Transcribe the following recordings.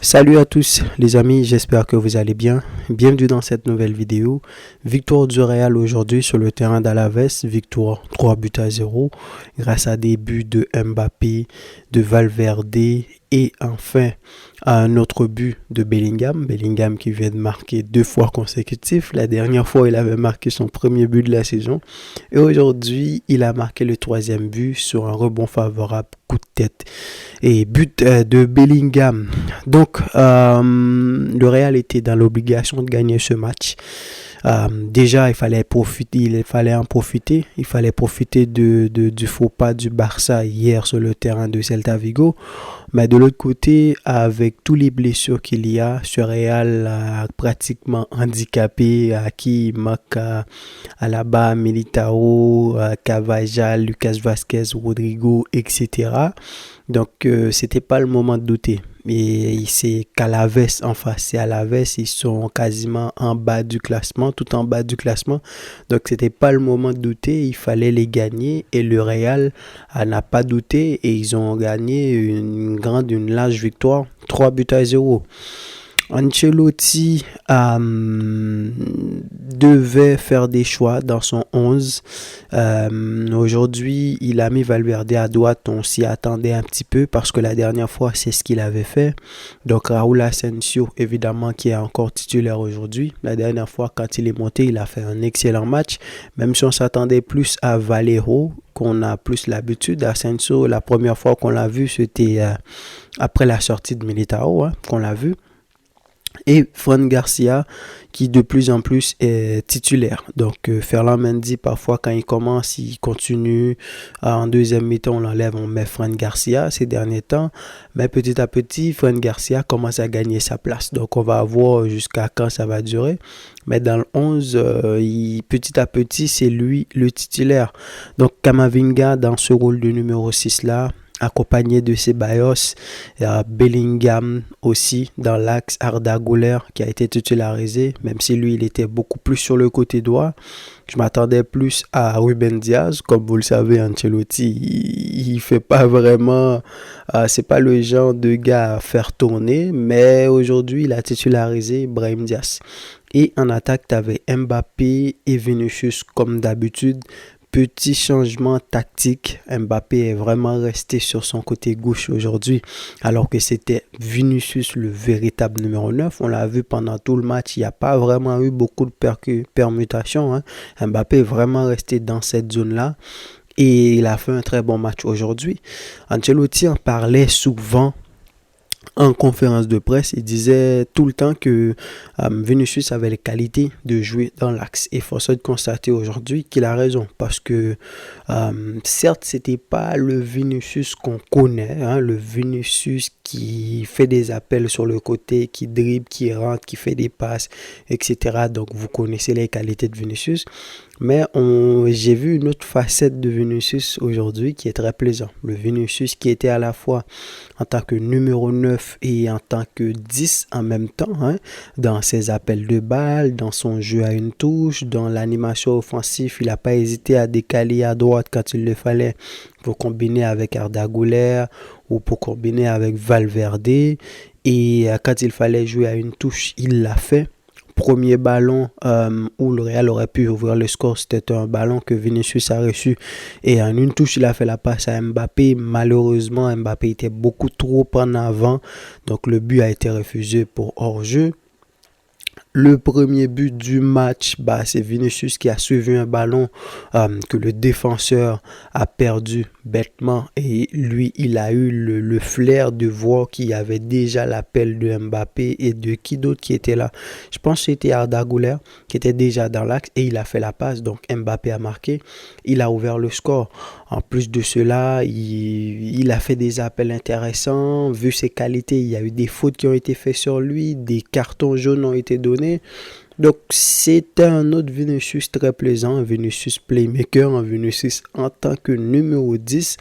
Salut à tous les amis, j'espère que vous allez bien. Bienvenue dans cette nouvelle vidéo. Victoire du Real aujourd'hui sur le terrain d'Alaves, victoire 3-0 grâce à des buts de Mbappé, de Valverde et enfin à un autre but de Bellingham. Bellingham qui vient de marquer 2 fois consécutifs. La dernière fois, il avait marqué son premier but de la saison. Et aujourd'hui, il a marqué le 3e but sur un rebond favorable, coup de tête. Et but de Bellingham. Donc, le Real était dans l'obligation de gagner ce match. Déjà, il fallait en profiter. Il fallait profiter du faux pas du Barça hier sur le terrain de Celta Vigo. Mais de l'autre côté, avec tous les blessures qu'il y a, ce Real a pratiquement handicapé qui manque Alaba, Militao, Carvajal, Lucas Vazquez, Rodrigo, etc. Donc, c'était pas le moment de douter. Et c'est qu'Alaves en face. C'est Alaves, ils sont quasiment en bas du classement, tout en bas du classement. Donc, c'était pas le moment de douter. Il fallait les gagner. Et le Real n'a pas douté. Et ils ont gagné une large victoire, 3-0. Ancelotti devait faire des choix dans son 11. Aujourd'hui, il a mis Valverde à droite. On s'y attendait un petit peu parce que la dernière fois, c'est ce qu'il avait fait. Donc, Raúl Asensio, évidemment, qui est encore titulaire aujourd'hui. La dernière fois, quand il est monté, il a fait un excellent match. Même si on s'attendait plus à Valero, qu'on a plus l'habitude. Asensio, la première fois qu'on l'a vu, c'était après la sortie de Militao, qu'on l'a vu. Et Fran Garcia qui de plus en plus est titulaire. Donc Ferland Mendy parfois quand il commence, il continue. En deuxième mi-temps on l'enlève, on met Fran Garcia ces derniers temps. Mais petit à petit, Fran Garcia commence à gagner sa place. Donc on va voir jusqu'à quand ça va durer. Mais dans le 11, petit à petit, c'est lui le titulaire. Donc Camavinga dans ce rôle de numéro 6 là, accompagné de Ceballos, Bellingham aussi dans l'axe, Arda Güler qui a été titularisé, même si lui il était beaucoup plus sur le côté droit. Je m'attendais plus à Ruben Diaz, comme vous le savez, Ancelotti, il fait pas vraiment, c'est pas le genre de gars à faire tourner, mais aujourd'hui il a titularisé Brahim Diaz. Et en attaque, tu avais Mbappé et Vinicius comme d'habitude. Petit changement tactique, Mbappé est vraiment resté sur son côté gauche aujourd'hui, alors que c'était Vinicius le véritable numéro 9. On l'a vu pendant tout le match, il n'y a pas vraiment eu beaucoup de permutations. Mbappé est vraiment resté dans cette zone-là et il a fait un très bon match aujourd'hui. Ancelotti en parlait souvent en conférence de presse. Il disait tout le temps que Vinicius avait les qualités de jouer dans l'axe. Et force est de constater aujourd'hui qu'il a raison. Parce que certes, c'était pas le Vinicius qu'on connaît. Le Vinicius qui fait des appels sur le côté, qui dribble, qui rentre, qui fait des passes, etc. Donc vous connaissez les qualités de Vinicius. Mais j'ai vu une autre facette de Vinicius aujourd'hui qui est très plaisant. Le Vinicius qui était à la fois en tant que numéro 9 et en tant que 10 en même temps, dans ses appels de balles, dans son jeu à une touche, dans l'animation offensive. Il n'a pas hésité à décaler à droite quand il le fallait pour combiner avec Arda Güler ou pour combiner avec Valverde. Et quand il fallait jouer à une touche, il l'a fait. Premier ballon où le Real aurait pu ouvrir le score, c'était un ballon que Vinicius a reçu et en une touche il a fait la passe à Mbappé. Malheureusement Mbappé était beaucoup trop en avant, donc le but a été refusé pour hors-jeu. Le premier but du match, c'est Vinicius qui a suivi un ballon que le défenseur a perdu bêtement et lui, il a eu le flair de voir qu'il y avait déjà l'appel de Mbappé et de qui d'autre qui était là. Je pense que c'était Arda Güler qui était déjà dans l'axe et il a fait la passe, donc Mbappé a marqué, il a ouvert le score. En plus de cela, il a fait des appels intéressants, vu ses qualités, il y a eu des fautes qui ont été faites sur lui, des cartons jaunes ont été donnés. Donc c'était un autre Vinicius très plaisant, un Vinicius playmaker, un Vinicius en tant que numéro 10.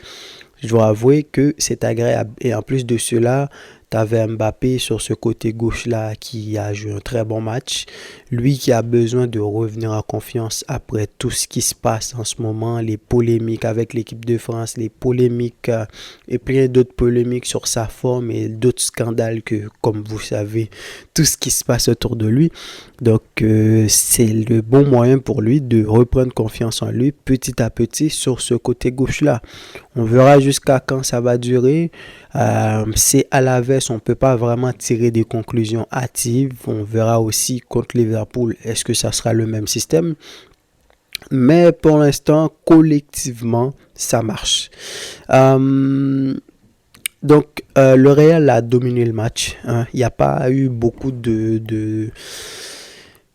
Je dois avouer que c'est agréable. Et en plus de cela, Tu avais Mbappé sur ce côté gauche-là qui a joué un très bon match. Lui qui a besoin de revenir en confiance après tout ce qui se passe en ce moment, les polémiques avec l'équipe de France, les polémiques et plein d'autres polémiques sur sa forme et d'autres scandales que, comme vous savez, tout ce qui se passe autour de lui. Donc, c'est le bon moyen pour lui de reprendre confiance en lui petit à petit sur ce côté gauche-là. On verra jusqu'à quand ça va durer. C'est à la veste, on ne peut pas vraiment tirer des conclusions hâtives. On verra aussi contre Liverpool, est-ce que ça sera le même système? Mais pour l'instant, collectivement, ça marche. Donc, le Real a dominé le match. Il n'y a pas eu beaucoup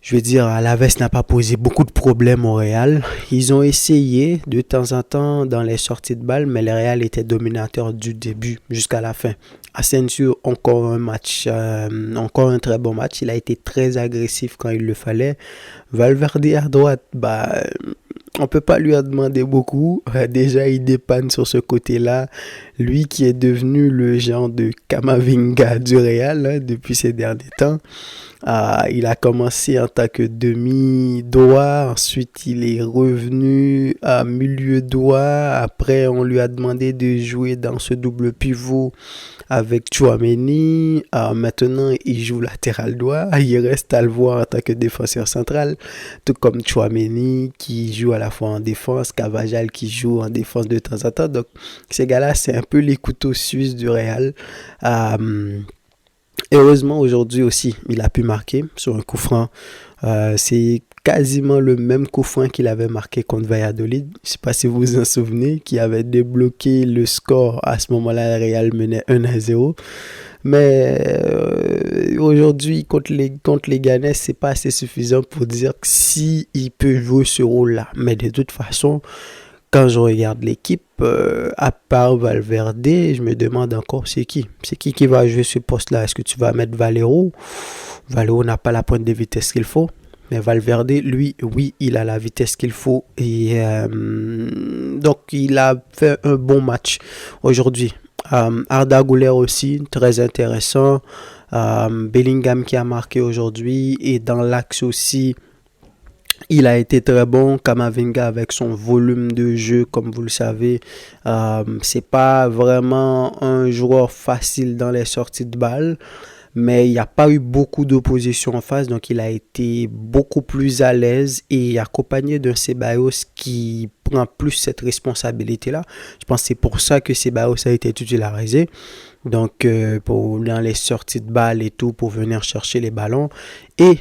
je veux dire, Alaves n'a pas posé beaucoup de problèmes au Real. Ils ont essayé de temps en temps dans les sorties de balles, mais le Real était dominateur du début jusqu'à la fin. Asensio, encore un très bon match. Il a été très agressif quand il le fallait. Valverde à droite, on peut pas lui en demander beaucoup. Déjà, il dépanne sur ce côté-là. Lui qui est devenu le genre de Camavinga du Real depuis ces derniers temps. Il a commencé en tant que demi-droit, ensuite il est revenu à milieu droit, après on lui a demandé de jouer dans ce double pivot avec Tchouaméni, maintenant il joue latéral droit, il reste à le voir en tant que défenseur central, tout comme Tchouaméni qui joue à la fois en défense, Carvajal qui joue en défense de temps en temps, donc ces gars-là c'est un peu les couteaux suisses du Real. Heureusement, aujourd'hui aussi, il a pu marquer sur un coup franc. C'est quasiment le même coup franc qu'il avait marqué contre Valladolid. Je ne sais pas si vous vous en souvenez, qui avait débloqué le score. À ce moment-là, le Real menait 1-0. Mais aujourd'hui, contre les Ghanais, c'est pas assez suffisant pour dire que si il peut jouer ce rôle-là. Mais de toute façon, quand je regarde l'équipe, à part Valverde, je me demande encore c'est qui va jouer ce poste-là. Est-ce que tu vas mettre Valero? Valero n'a pas la pointe de vitesse qu'il faut. Mais Valverde, lui, oui, il a la vitesse qu'il faut. Et donc, il a fait un bon match aujourd'hui. Arda Güler aussi, très intéressant. Bellingham qui a marqué aujourd'hui. Et dans l'axe aussi, il a été très bon. Camavinga avec son volume de jeu, comme vous le savez, c'est pas vraiment un joueur facile dans les sorties de balles, mais il n'y a pas eu beaucoup d'opposition en face, donc il a été beaucoup plus à l'aise et accompagné d'un Ceballos qui prend plus cette responsabilité-là. Je pense que c'est pour ça que Ceballos a été titularisé. Donc, dans les sorties de balles et tout, pour venir chercher les ballons. Et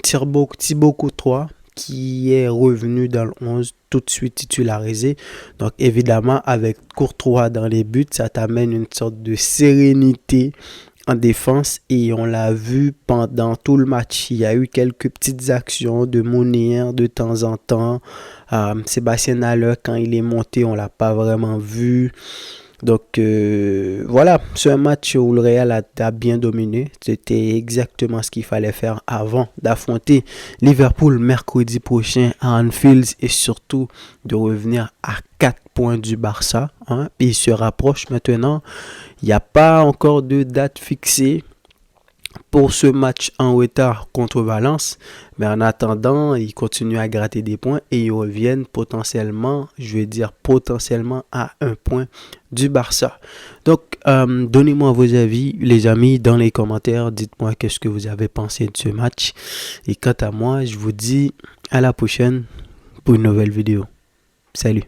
Thibaut Courtois, qui est revenu dans le 11, tout de suite titularisé. Donc, évidemment, avec Courtois dans les buts, ça t'amène une sorte de sérénité en défense. Et on l'a vu pendant tout le match. Il y a eu quelques petites actions de Mounier de temps en temps. Sébastien Haller, quand il est monté, on ne l'a pas vraiment vu. Donc voilà, c'est un match où le Real a bien dominé. C'était exactement ce qu'il fallait faire avant d'affronter Liverpool mercredi prochain à Anfield et surtout de revenir à 4 points du Barça. Il se rapproche maintenant. Il n'y a pas encore de date fixée pour ce match en retard contre Valence, mais en attendant, ils continuent à gratter des points et ils reviennent potentiellement à 1 point du Barça. Donc, donnez-moi vos avis, les amis, dans les commentaires. Dites-moi qu'est-ce que vous avez pensé de ce match. Et quant à moi, je vous dis à la prochaine pour une nouvelle vidéo. Salut!